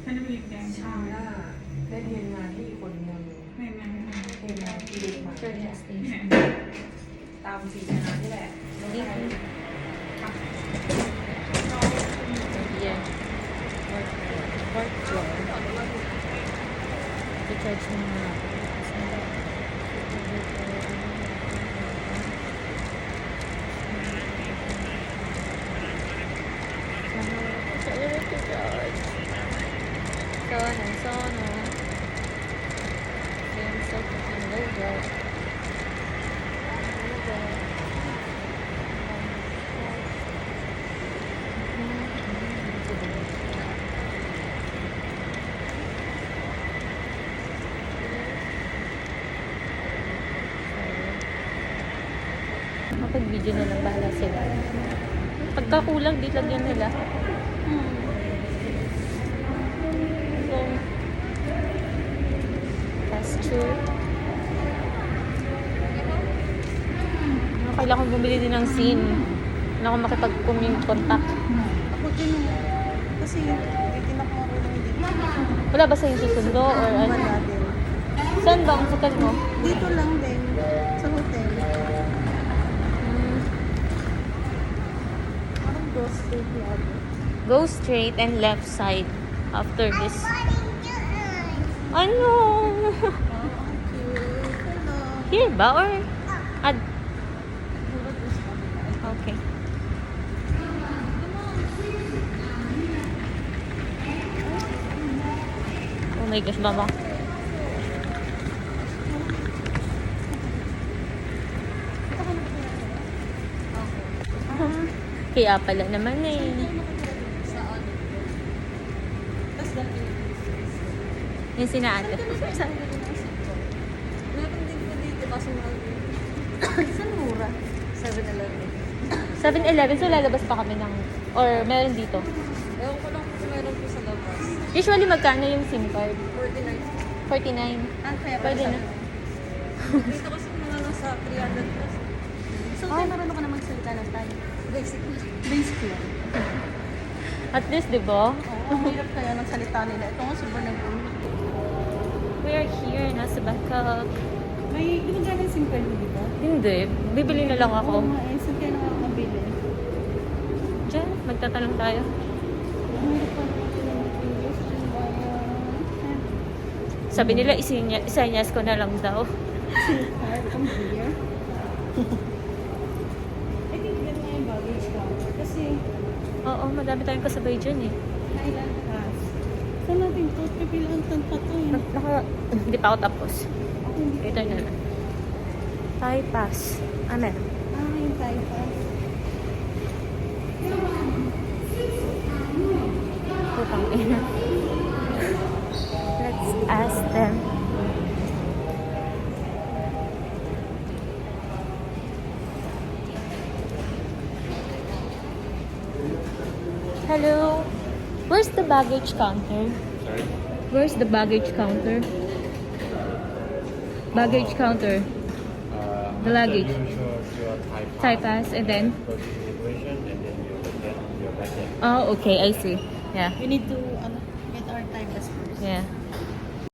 ฉันจะไปรีบแดง ชาล่าได้เรียนงานที่อีกคนนึง ไม่ เรียนงานที่ดีมา Turn next ที่ station. ไหน ตามสีชนะนี่แหละแล้วใคร Yeah. Fourth floor. Recharge mo na. Sana. Yan, so fucking low. Kapag-video na lang bahala sila. Pagkakulang, di lagyan nila. So, pasture. Kailangan kong bumili din ng SIM. Kailangan ko makipag-contact. Ako din kasi hindi na ako marunong dito. Wala ba sa yung segundo or ano? Wala din. Saan ba ang hotel mo? Dito lang din sa hotel. Parang grocery club. Go straight and left side after this. Ano? Here ba or ad? Okay. Oh my gosh, mama. Kaya pala naman eh. Yung sinaate. Meron din po dito kasi saan mura? 7-Eleven. 7-Eleven, so lalabas pa kami ng... Or meron dito. Ewan ko lang kung meron po sa labas. Usually, magkano yung SIM card? 49. 49. Kaya Pwede na. Dito kasi mga nasa 300 plus. So, marunong ka na magsalita ng tayo. Basic. Basic lang. At least, di ba? Ang hirap kaya ng salita nila. Ito nga sobrang nag-uwi. We are here, nasa Bangkok. May gumagana yung SIM card mo, di ba? Hindi, bibili na lang ako. Oo nga, eh. Saan kaya nakakabili? Diyan, magtatanong tayo. Ang hirap pa Sabi nila, isinyas ko na lang daw. Come here. I think ganun nga yung baggage counter. Kasi, Oo, madami tayong kasabay dyan eh. Thailand pass. Saan natin to? Pipilaan tanta to eh. Hindi pa ako tapos. Ako hindi Ito na lang. Thai pass. Amen. yung Thai pass. Putang ina. Let's ask them. Hello. Where's the baggage counter? Sorry? Where's the baggage counter? Baggage counter. The luggage. You show your Thai pass and then? Go to immigration and then you will get your baggage. Oh, okay. I see. Yeah. We need to get our Thai pass first. Yeah.